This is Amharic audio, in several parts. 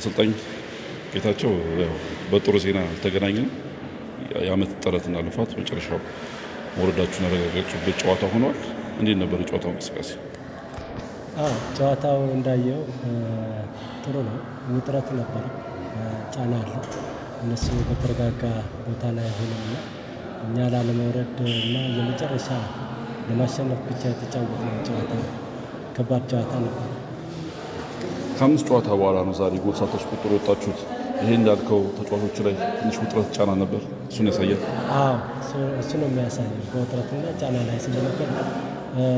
አሰልጣኝ ጌታቸው በጥሩ ዜና አልተገናኘንም። የዓመት ጥረትና ልፋት መጨረሻው መውረዳችሁን ያረጋገጡበት ጨዋታ ሆኗል። እንዴት ነበር የጨዋታው እንቅስቃሴ? ጨዋታው እንዳየው ጥሩ ነው። ውጥረት ነበር፣ ጫና አለ። እነሱ በተረጋጋ ቦታ ላይ ሆነውና እኛ ላለመውረድ እና የመጨረሻ ለማሸነፍ ብቻ የተጫወትነው ጨዋታ ከባድ ጨዋታ ነበር። ከአምስት ጨዋታ በኋላ ነው ዛሬ ጎል ሳታስቆጥሩ የወጣችሁት። ይሄ እንዳልከው ተጫዋቾች ላይ ትንሽ ውጥረት፣ ጫና ነበር። እሱን ያሳያል። እሱ ነው የሚያሳየው። በውጥረትና ጫና ላይ ስለነበር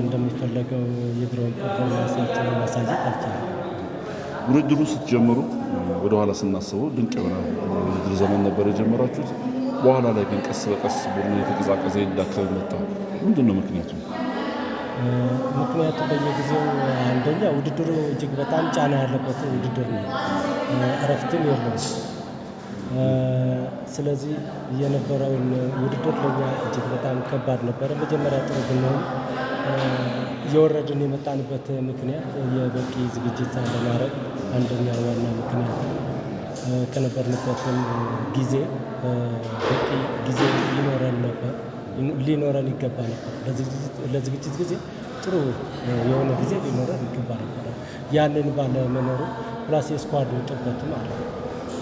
እንደሚፈለገው የድሮውን ፐርፎርማንሳችንን ማሳየት አልቻለም። ውድድሩ ስትጀምሩ ወደኋላ ስናስበው ድንቅ የሆነ ውድድር ዘመን ነበር የጀመራችሁት። በኋላ ላይ ግን ቀስ በቀስ ቡድኑ የተቀዛቀዘ ይዳከም መጣ። ምንድን ነው ምክንያቱ? ምክንያቱ በየጊዜው አንደኛ ውድድሩ እጅግ በጣም ጫና ያለበት ውድድር ነው። እረፍትም የለውም። ስለዚህ የነበረውን ውድድር ለኛ እጅግ በጣም ከባድ ነበረ። መጀመሪያ ጥሩ ብንሆን እየወረድን የመጣንበት ምክንያት የበቂ ዝግጅት አለማድረግ አንደኛ ዋና ምክንያት ነው። ከነበርንበትም ጊዜ በቂ ጊዜ ሊኖረን ይገባ ነበር። ለዝግጅት ጊዜ ጥሩ የሆነ ጊዜ ሊኖረን ይገባ ነበር። ያንን ባለመኖሩ ፕላስ የስኳዱ ጥበትም አለ።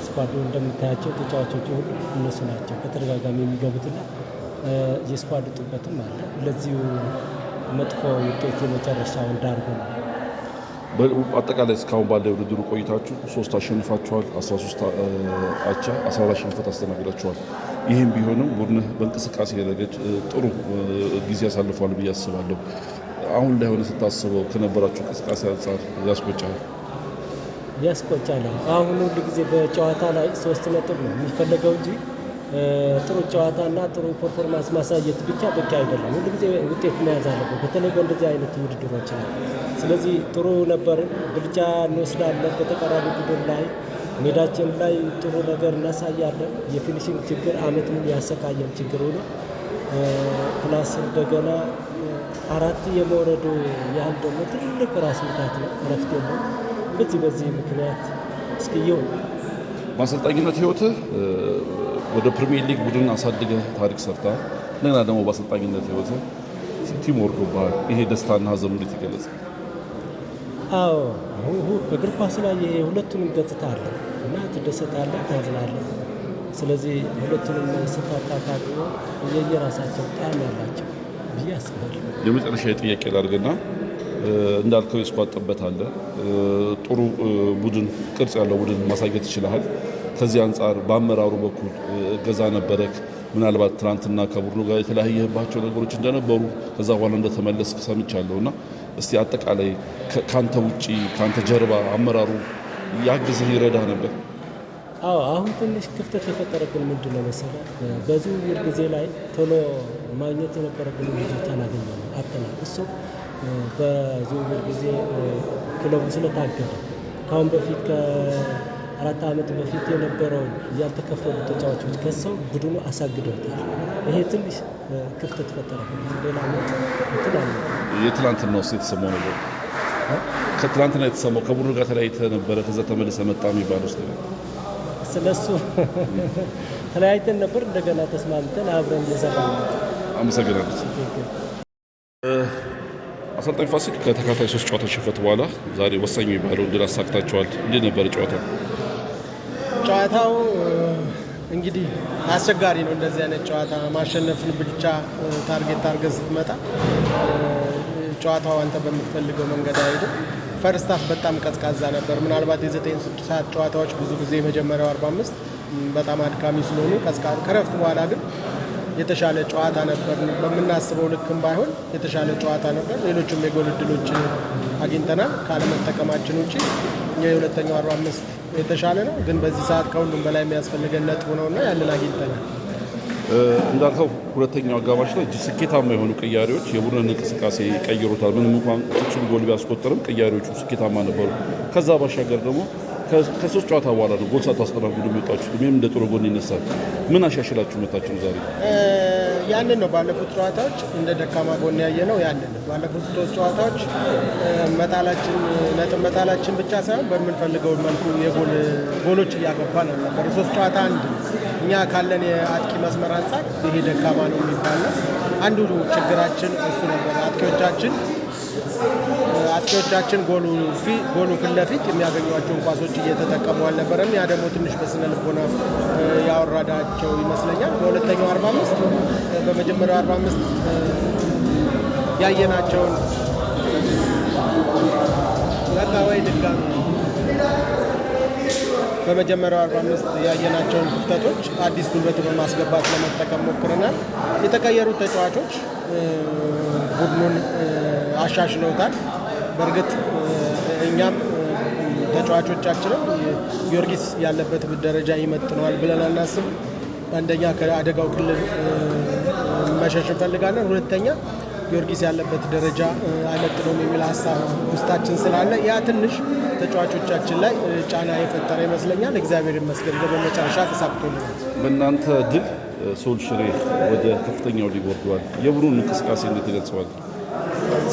ስኳዱ እንደምታያቸው ተጫዋቾቹ ሁሉ እነሱ ናቸው በተደጋጋሚ የሚገቡትና የስኳዱ ጥበትም አለ። ለዚሁ መጥፎ ውጤት የመጨረሻው እንዳርጎ ነው። አጠቃላይ እስካሁን ባለ ውድድሩ ቆይታችሁ 3 አሸንፋችኋል፣ 13 አቻ፣ 14 ሽንፈት አስተናግዳችኋል። ይህም ቢሆንም ቡድንህ በእንቅስቃሴ ረገድ ጥሩ ጊዜ ያሳልፏል ብዬ አስባለሁ። አሁን ላይ ሆነ ስታስበው ከነበራችሁ እንቅስቃሴ አንጻር ያስቆጫል። አሁን ሁሉ ጊዜ በጨዋታ ላይ 3 ነጥብ ነው የሚፈለገው እንጂ ጥሩ ጨዋታና ጥሩ ፐርፎርማንስ ማሳየት ብቻ በቂ አይደለም። ሁሉ ጊዜ ውጤት መያዝ አለበት፣ በተለይ በእንደዚህ አይነት ውድድሮች ላይ። ስለዚህ ጥሩ ነበር፣ ብልጫ እንወስዳለን በተቃራኒ ቡድን ላይ፣ ሜዳችን ላይ ጥሩ ነገር እናሳያለን። የፊኒሽንግ ችግር አመት ሙሉ ያሰቃየን ችግር ሆኖ ፕላስ እንደገና 4 የመውረዱ ያህል ደግሞ ትልቅ ራስ ምታት ነው። እረፍት የለም። በዚህ ምክንያት እስኪየው በአሰልጣኝነት ህይወትህ ወደ ፕሪሚየር ሊግ ቡድን አሳድገህ ታሪክ ሰርተሃል። እንደገና ደግሞ በአሰልጣኝነት ህይወትህ ቲም ወርዶብሃል። ይሄ ደስታና ሀዘኑ እንዴት ይገለጽ? እግር ኳስ ላይ ሁለቱንም ገጽታ አለ እና ትደሰታለህ፣ ታዝናለህ። ስለዚህ ሁለቱንም ስታጣጣሙ የየራሳቸው ጣዕም አላቸው ብዬ አስባለሁ። የመጨረሻ ጥያቄ ላድርግና እንዳልከው የስኳድ ጥበት አለ። ጥሩ ቡድን፣ ቅርጽ ያለው ቡድን ማሳየት ይችላል። ከዚህ አንጻር በአመራሩ በኩል እገዛ ነበረክ? ምናልባት ትናንትና ከቡድኑ ጋር የተለያየባቸው ነገሮች እንደነበሩ ከዛ በኋላ እንደተመለስክ ሰምቻለሁ እና እስቲ አጠቃላይ ከአንተ ውጪ ከአንተ ጀርባ አመራሩ ያግዝህ ይረዳ ነበር? አሁን ትንሽ ክፍተት የፈጠረብን ምንድን ነው መሰለህ? በዝውውር ጊዜ ላይ ቶሎ ማግኘት የነበረብን ልጆች አላገኘንም፣ አጥተናል። እሱ በዝውውር ጊዜ ክለቡ ስለታገደ ከአሁን በፊት ከ4 ዓመት በፊት የነበረውን ያልተከፈሉ ተጫዋቾች ከሰው ቡድኑ አሳግደውታል። ይሄ ትንሽ ክፍተት ፈጠረብን። ሌላ እንትን አለ። የትላንትና ውስጥ የተሰማው ነገር ከትላንትና የተሰማው ከቡድኑ ጋር ተለያይተህ ነበረ፣ ከዛ ተመልሰህ መጣ የሚባል ውስጥ ስለሱ ተለያይተን ነበር፣ እንደገና ተስማምተን አብረን እየሰራን ነው። አመሰግናለሁ። አሰልጣኝ ፋሲል ከተከታታይ 3 ጨዋታ ሽንፈት በኋላ ዛሬ ወሳኝ የሚባለው ድል አሳክታችኋል። እንዴት ነበር ጨዋታው? ጨዋታው እንግዲህ አስቸጋሪ ነው። እንደዚህ አይነት ጨዋታ ማሸነፍን ብቻ ታርጌት አድርገህ ስትመጣ ጨዋታው አንተ በምትፈልገው መንገድ አይሄድም። ፈርስት ሃፍ በጣም ቀዝቃዛ ነበር። ምናልባት የ9 ሰዓት ጨዋታዎች ብዙ ጊዜ የመጀመሪያው 45 በጣም አድካሚ ስለሆኑ ከረፍት በኋላ ግን የተሻለ ጨዋታ ነበር። በምናስበው ልክም ባይሆን የተሻለ ጨዋታ ነበር። ሌሎችም የጎል እድሎች አግኝተናል። ካለመጠቀማችን ውጪ የሁለተኛው 45 የተሻለ ነው። ግን በዚህ ሰዓት ከሁሉም በላይ የሚያስፈልገን ነጥብ ነውና ያንን አግኝተናል። እንዳልከው ሁለተኛው አጋማሽ ላይ ስኬታማ የሆኑ ቅያሬዎች የቡድን እንቅስቃሴ ቀይሮታል። ምንም እንኳን ፍጹም ጎል ቢያስቆጥርም ቅያሬዎቹ ስኬታማ ነበሩ። ከዛ ባሻገር ደግሞ ከ3 ጨዋታ በኋላ ነው ጎል ሳታስተናግዱ የሚወጣችሁት። ምንም እንደ ጥሩ ጎን ይነሳል። ምን አሻሽላችሁ መጣችሁ ዛሬ? ያንን ነው ባለፉት ጨዋታዎች እንደ ደካማ ጎን ያየነው ያንን ነው። ባለፉት 3 ጨዋታዎች ነጥብ መጣላችን ብቻ ሳይሆን በምንፈልገው መልኩ ጎሎች እያገባን ነበር። 3 ጨዋታ አንድ እኛ ካለን የአጥቂ መስመር አንጻር ይሄ ደካማ ነው የሚባል ነው። አንዱ ችግራችን እሱ ነበር። አጥቂዎቻችን ጎሉ ፊት ለፊት የሚያገኟቸውን ኳሶች እየተጠቀሙ አልነበረም። ያ ደግሞ ትንሽ በስነ ልቦና ያወረዳቸው ይመስለኛል። በሁለተኛው 45 በመጀመሪያው 45 ያየናቸውን ድጋሚ በመጀመሪያው 45 ያየናቸውን ክፍተቶች አዲስ ጉልበት በማስገባት ለመጠቀም ሞክረናል። የተቀየሩት ተጫዋቾች ቡድኑን አሻሽለውታል። በእርግጥ እኛም ተጫዋቾቻችንም ጊዮርጊስ ያለበት ደረጃ ይመጥነዋል ብለን አናስብም። አንደኛ ከአደጋው ክልል መሸሽ እንፈልጋለን። ሁለተኛ ጊዮርጊስ ያለበት ደረጃ አይመጥነውም የሚል ሀሳብ ውስጣችን ስላለ ያ ትንሽ ተጫዋቾቻችን ላይ ጫና የፈጠረ ይመስለኛል። እግዚአብሔር ይመስገን በመጨረሻ ተሳክቶልናል። በእናንተ ድል ሶል ሽሬ ወደ ከፍተኛው ሊግ ወርዷል። የቡድኑን እንቅስቃሴ እንዴት ይገልጸዋል?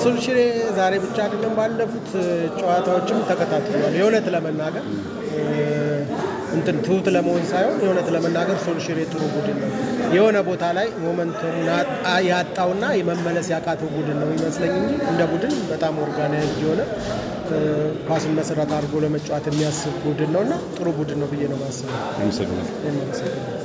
ሶል ሽሬ ዛሬ ብቻ አይደለም ባለፉት ጨዋታዎችም ተከታትሏል። የእውነት ለመናገር ትሁት ለመሆን ሳይሆን የእውነት ለመናገር ሶል ሽሬ ጥሩ ቡድን ነው። የሆነ ቦታ ላይ ሞመንቱን ያጣውና የመመለስ ያቃተው ቡድን ነው ይመስለኝ እንጂ እንደ ቡድን በጣም ኦርጋናይዝድ የሆነ ኳስን መሰረት አድርጎ ለመጫወት የሚያስብ ቡድን ነውና ጥሩ ቡድን ነው ብዬ ነው የማስበው።